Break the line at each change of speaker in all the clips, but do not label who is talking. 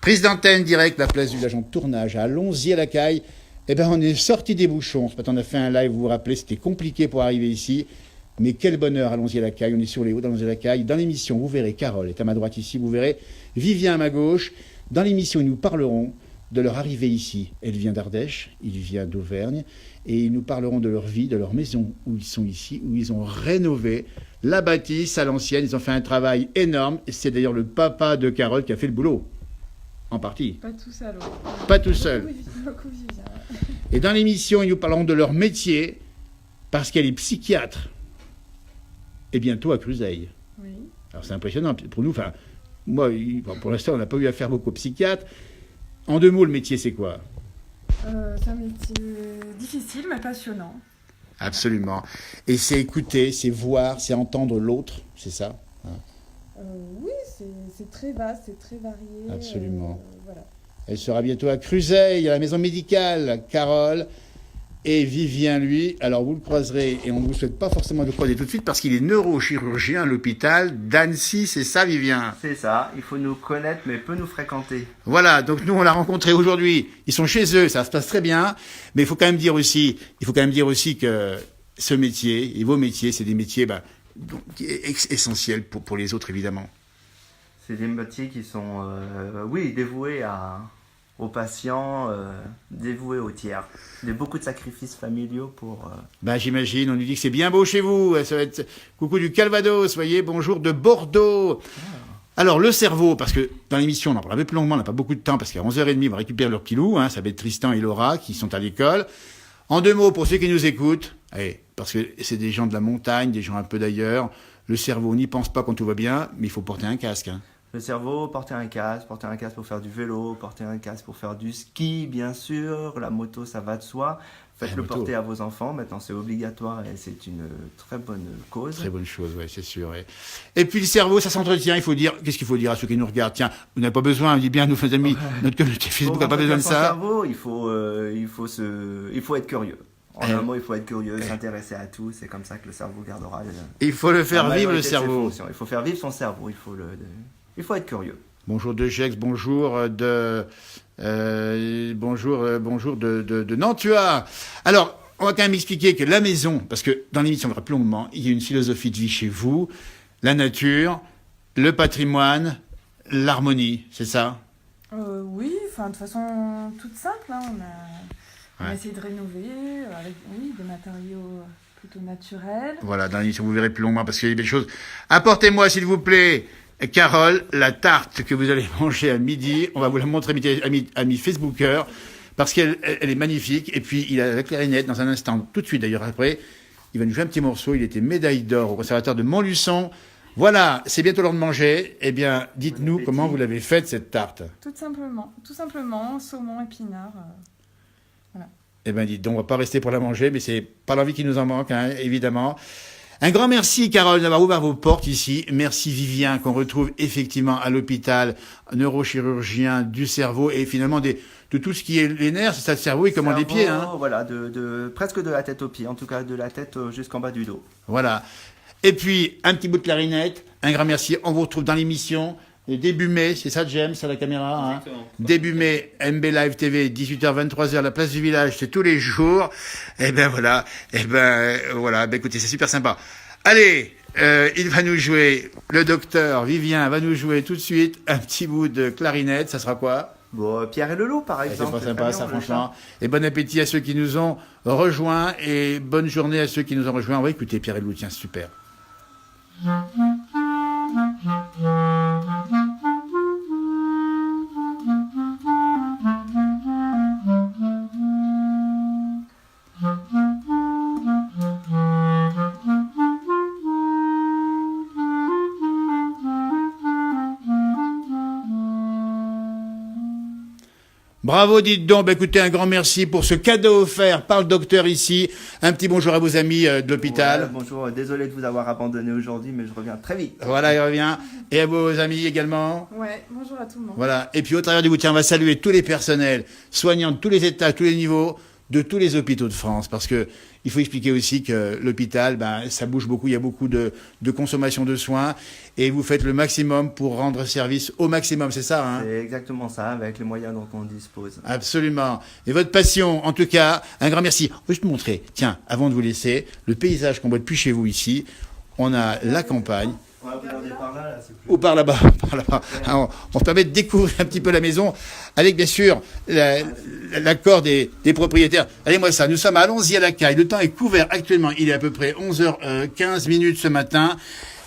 Prise d'antenne directe, la place du village en tournage, à Allons-y-à-la-Caille. Eh bien, on est sorti des bouchons. Ce matin, on a fait un live, vous vous rappelez, c'était compliqué pour arriver ici. Mais quel bonheur, Allons-y-à-la-Caille. On est sur les hauts d'Allons-y-à-la-Caille. Dans l'émission, vous verrez Carole est à ma droite ici, vous verrez Vivien à ma gauche. Dans l'émission, ils nous parleront de leur arrivée ici. Elle vient d'Ardèche, il vient d'Auvergne. Et ils nous parleront de leur vie, de leur maison où ils sont ici, où ils ont rénové la bâtisse à l'ancienne. Ils ont fait un travail énorme. C'est d'ailleurs le papa de Carole qui a fait le boulot. En partie.
Pas tout seul.
Pas tout seul.
Beaucoup Vivien.
Et dans l'émission, ils nous parleront de leur métier, parce qu'elle est psychiatre. Et bientôt à Cruseille.
Oui.
Alors c'est impressionnant pour nous. Enfin, moi, pour l'instant, on n'a pas eu affaire beaucoup aux psychiatres. En deux mots, le métier, c'est quoi ?
C'est un métier difficile, mais passionnant.
Absolument. Et c'est écouter, c'est voir, c'est entendre l'autre, c'est ça, hein ?
Oui, c'est très vaste, c'est très varié.
Absolument.
Voilà.
Elle sera bientôt à Cruseille, à la maison médicale, Carole. Et Vivien, lui, alors vous le croiserez, et on ne vous souhaite pas forcément de le croiser tout de suite, parce qu'il est neurochirurgien à l'hôpital d'Annecy, c'est ça, Vivien ?
C'est ça, il faut nous connaître, mais peu nous fréquenter.
Voilà, donc nous, on l'a rencontré aujourd'hui. Ils sont chez eux, ça se passe très bien, mais il faut quand même dire aussi que ce métier, et vos métiers, c'est des métiers essentiels pour les autres, évidemment.
C'est des métiers qui sont, dévoués aux patients, dévoués aux tiers. Il y a beaucoup de sacrifices familiaux pour...
J'imagine, on nous dit que c'est bien beau chez vous. Ça va être coucou du Calvados, voyez, bonjour de Bordeaux. Alors, le cerveau, parce que dans l'émission, on en parle un peu plus longuement, on n'a pas beaucoup de temps, parce qu'à 11h30, on va récupérer leur petit loup, ça va être Tristan et Laura qui sont à l'école. En deux mots, pour ceux qui nous écoutent, parce que c'est des gens de la montagne, des gens un peu d'ailleurs, le cerveau, on n'y pense pas quand tout va bien, mais il faut porter un casque.
Le cerveau, porter un casque pour faire du vélo, porter un casque pour faire du ski, bien sûr. La moto, ça va de soi. Faites-le porter à vos enfants. Maintenant, c'est obligatoire et c'est une très bonne cause.
Très bonne chose, oui, c'est sûr. Ouais. Et puis le cerveau, ça s'entretient. Qu'est-ce qu'il faut dire à ceux qui nous regardent ? Tiens, vous n'avez pas besoin, on dit bien, nous, nos amis, notre communauté Facebook n'a pas besoin de ça.
Cerveau, il faut être curieux. En un mot, il faut être curieux, s'intéresser à tout. C'est comme ça que le cerveau gardera.
Il faut le faire vivre, le cerveau.
Il faut faire vivre son cerveau. Il faut être curieux.
Bonjour de Gex, bonjour de Nantua. Alors, on va quand même expliquer que la maison, parce que dans l'émission, on verra plus longuement, il y a une philosophie de vie chez vous, la nature, le patrimoine, l'harmonie, c'est ça ?
Oui, de façon toute simple. On a essayé de rénover avec des matériaux plutôt naturels.
Voilà, dans l'émission, vous verrez plus longuement parce qu'il y a des choses. Apportez-moi, s'il vous plaît, Carole, la tarte que vous allez manger à midi. On va vous la montrer, amis Facebookers, parce qu'elle est magnifique. Et puis, il a la clarinette dans un instant, tout de suite d'ailleurs après. Il va nous jouer un petit morceau. Il était médaille d'or au conservatoire de Montluçon. Voilà, c'est bientôt l'heure de manger. Eh bien, dites-nous comment vous l'avez faite, cette tarte.
Tout simplement, saumon, épinards. Voilà.
Eh bien, dites donc, on va pas rester pour la manger, mais c'est pas l'envie qui nous en manque, évidemment. Un grand merci, Carole, d'avoir ouvert vos portes ici. Merci, Vivien, qu'on retrouve effectivement à l'hôpital, neurochirurgien du cerveau et finalement de tout ce qui est les nerfs, c'est ça, le cerveau et comment les pieds.
Voilà, presque de la tête aux pieds, en tout cas de la tête jusqu'en bas du dos.
Voilà. Et puis, un petit bout de clarinette. Un grand merci. On vous retrouve dans l'émission. Début mai, c'est ça, James, à la caméra. Début mai, MB Live TV, 18h, 23h, la place du village, c'est tous les jours. Voilà, écoutez, c'est super sympa. Allez, il va nous jouer, le docteur Vivien va nous jouer tout de suite un petit bout de clarinette. Ça sera quoi ?
Bon, Pierre et le loup, par exemple.
C'est pas sympa, ça, franchement. Et bon appétit à ceux qui nous ont rejoints et bonne journée à ceux qui nous ont rejoints. On va écouter Pierre et le loup, tiens, super. Bravo, dites donc. Écoutez, un grand merci pour ce cadeau offert par le docteur ici. Un petit bonjour à vos amis de l'hôpital.
Ouais, bonjour, désolé de vous avoir abandonné aujourd'hui, mais je reviens très vite.
Voilà, il revient. Et à vos amis également.
Ouais, bonjour à tout le monde.
Voilà. Et puis au travers du goût, tiens, on va saluer tous les personnels, soignants de tous les étages, tous les niveaux, de tous les hôpitaux de France, parce que il faut expliquer aussi que l'hôpital, ça bouge beaucoup, il y a beaucoup de consommation de soins, et vous faites le maximum pour rendre service au maximum, c'est ça, hein?
C'est exactement ça, avec les moyens dont on dispose.
Absolument. Et votre passion, en tout cas, un grand merci. Je vais te montrer, tiens, avant de vous laisser, le paysage qu'on voit depuis chez vous ici. On a la campagne.
On va regarder par là, c'est plus...
Ou par là-bas, par là-bas. Alors, on se permet de découvrir un petit peu la maison, avec bien sûr l'accord des propriétaires. Allez-moi ça, nous sommes à Allons-y à la Caille. Le temps est couvert actuellement, il est à peu près 11h15 ce matin.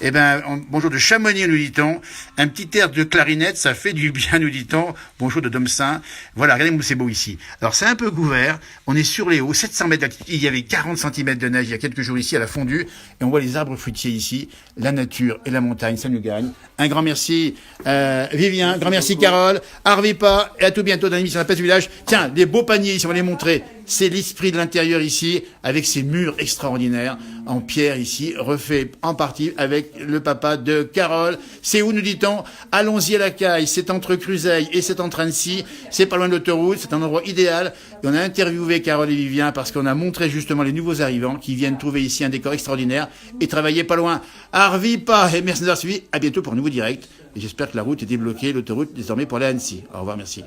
Eh ben, bonjour de Chamonix, nous dit-on. Un petit air de clarinette, ça fait du bien, nous dit-on. Bonjour de Domsaint. Voilà, regardez-moi, c'est beau ici. Alors, c'est un peu couvert. On est sur les hauts, 700 mètres d'altitude. Il y avait 40 cm de neige il y a quelques jours ici, à la fondue. Et on voit les arbres fruitiers ici. La nature et la montagne, ça nous gagne. Un grand merci, Vivien. Un grand merci, Carole. Arvipa. Et à tout bientôt dans l'émission La Place du Village. Tiens, les beaux paniers ici, on va les montrer. C'est l'esprit de l'intérieur ici, avec ces murs extraordinaires en pierre ici, refait en partie avec le papa de Carole. C'est où, nous dit-on? Allons-y à la Caille. C'est entre Cruseilles et c'est entre Annecy. C'est pas loin de l'autoroute. C'est un endroit idéal. Et on a interviewé Carole et Vivien parce qu'on a montré justement les nouveaux arrivants qui viennent trouver ici un décor extraordinaire et travailler pas loin. Arvipa. Et merci d'avoir suivi. À bientôt pour un nouveau direct. Et j'espère que la route est débloquée, l'autoroute désormais pour aller à Annecy. Au revoir, merci.